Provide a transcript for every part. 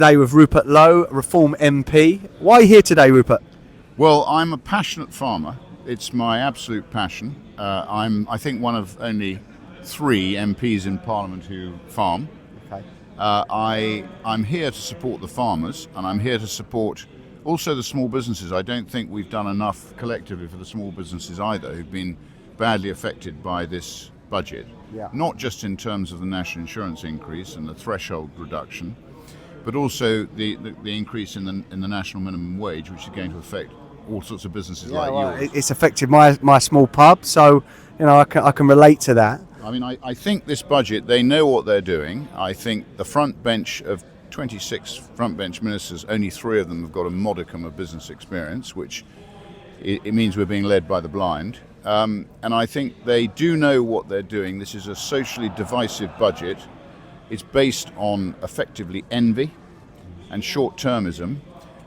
Today with Rupert Lowe, Reform MP. Why are you here today, Rupert? Well, I'm a passionate farmer. It's my absolute passion. I'm, I think, one of only 3 MPs in Parliament who farm. Okay. I'm here to support the farmers, and I'm here to support also the small businesses. I don't think we've done enough collectively for the small businesses either, who've been badly affected by this budget. Yeah. Not just in terms of the national insurance increase and the threshold reduction, but also the increase in the national minimum wage, which is going to affect all sorts of businesses like yours. It's affected my small pub, so I can relate to that. I mean, I think this budget, they know what they're doing. I think the front bench of 26 front bench ministers, only 3 of them have got a modicum of business experience, which it means we're being led by the blind. And I think they do know what they're doing. This is a socially divisive budget. It's based on effectively envy and short-termism,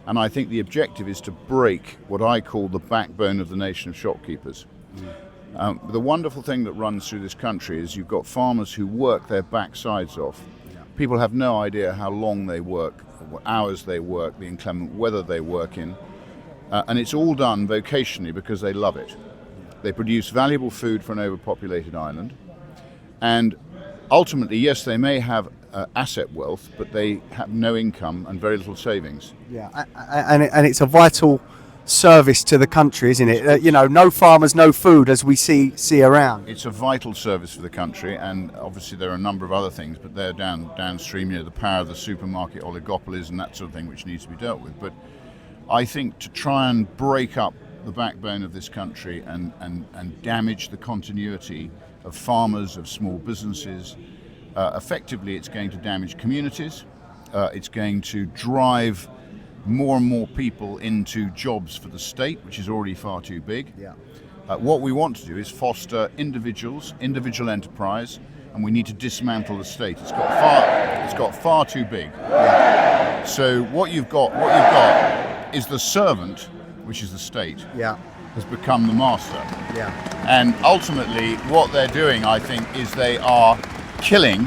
and I think the objective is to break what I call the backbone of the nation of shopkeepers. The wonderful thing that runs through this country is you've got farmers who work their backsides off. People have no idea how long they work, what hours they work, the inclement weather they work in, and it's all done vocationally because they love it. They produce valuable food for an overpopulated island, and ultimately, yes, they may have asset wealth, but they have no income and very little savings. Yeah, and it's a vital service to the country, isn't it? No farmers, no food, as we see around. It's a vital service for the country, and obviously there are a number of other things, but they're downstream, the power of the supermarket oligopolies and that sort of thing, which needs to be dealt with. But I think to try and break up the backbone of this country and damage the continuity of farmers, of small businesses, effectively it's going to damage communities. It's going to drive more and more people into jobs for the state, which is already far too big. Yeah. What we want to do is foster individual enterprise, and we need to dismantle the state. It's got far too big. Yeah. So what you've got is the servant, which is the state. Yeah. Has become the master. Yeah. And ultimately what they're doing, I think, is they are killing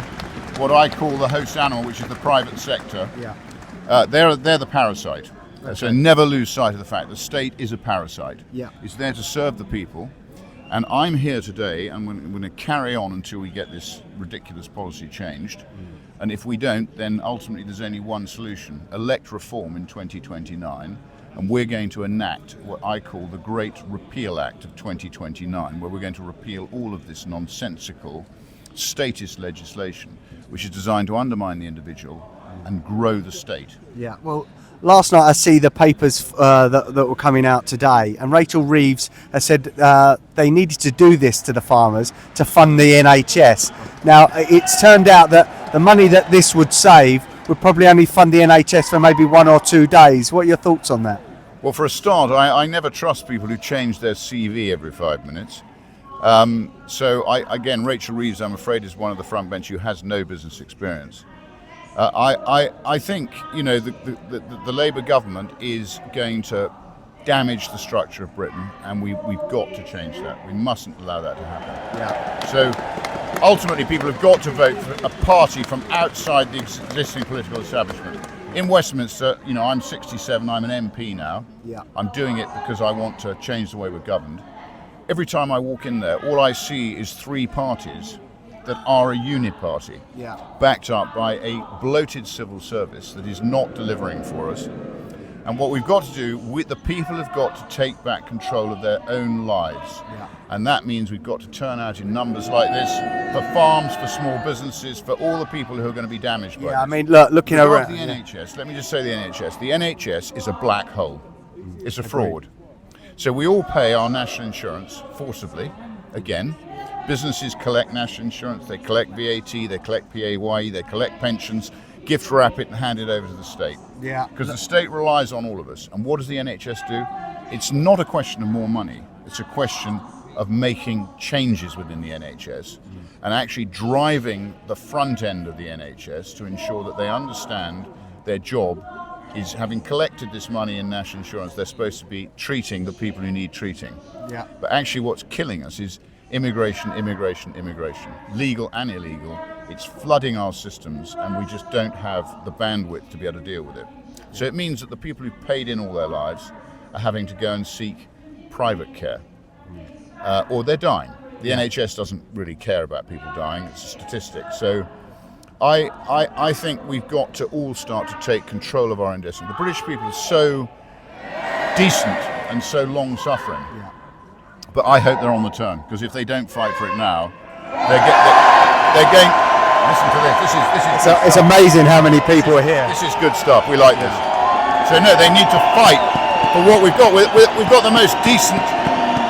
what I call the host animal, which is the private sector. Yeah. They're the parasite. Okay. So never lose sight of the fact the state is a parasite. Yeah. It's there to serve the people. And I'm here today, and we're going to carry on until we get this ridiculous policy changed. And if we don't, then ultimately there's only one solution: elect reform in 2029. And we're going to enact what I call the Great Repeal Act of 2029, where we're going to repeal all of this nonsensical statist legislation, which is designed to undermine the individual and grow the state. Yeah. Well, last night I see the papers that were coming out today, and Rachel Reeves has said they needed to do this to the farmers to fund the NHS. Now, it's turned out that the money that this would save would probably only fund the NHS for maybe 1 or 2 days. What are your thoughts on that? Well, for a start, I never trust people who change their CV every 5 minutes. Again, Rachel Reeves, I'm afraid, is one of the front bench who has no business experience. I think, the Labour government is going to damage the structure of Britain, and we've got to change that. We mustn't allow that to happen. Yeah. So ultimately, people have got to vote for a party from outside the existing political establishment. In Westminster, I'm 67, I'm an MP now. Yeah. I'm doing it because I want to change the way we're governed. Every time I walk in there, all I see is 3 parties that are a uniparty, backed up by a bloated civil service that is not delivering for us. And what we've got to do, the people have got to take back control of their own lives. Yeah. And that means we've got to turn out in numbers like this for farms, for small businesses, for all the people who are going to be damaged by this. Yeah, I mean, looking around. The NHS, let me just say the NHS. The NHS is a black hole. It's a fraud. So we all pay our national insurance forcibly, again. Businesses collect national insurance, they collect VAT, they collect PAYE, they collect pensions, gift wrap it and hand it over to the state. Yeah. Because the state relies on all of us. And what does the NHS do? It's not a question of more money. It's a question of making changes within the NHS and actually driving the front end of the NHS to ensure that they understand their job is, having collected this money in national insurance, they're supposed to be treating the people who need treating. Yeah. But actually what's killing us is immigration, legal and illegal, It's flooding our systems, and we just don't have the bandwidth to be able to deal with it. So it means that the people who've paid in all their lives are having to go and seek private care, or they're dying. The NHS doesn't really care about people dying, it's a statistic. So I think we've got to all start to take control of our own destiny. The British people are so decent and so long-suffering, but I hope they're on the turn, because if they don't fight for it now, they're going. Listen to this. This is. It's amazing how many people are here. This is good stuff. We like this. So no, they need to fight for what we've got. We've got the most decent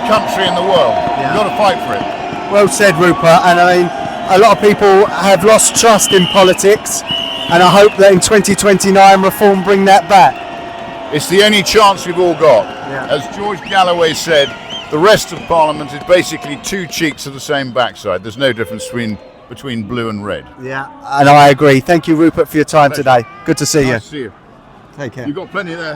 country in the world. We've got to fight for it. Well said, Rupert. And I mean, a lot of people have lost trust in politics, and I hope that in 2029 reform bring that back. It's the only chance we've all got. As George Galloway said, the rest of Parliament is basically two cheeks of the same backside. There's no difference between blue and red. Yeah, and I agree. Thank you, Rupert, for your time today. Good to see you. Nice to see you. Take care. You've got plenty there.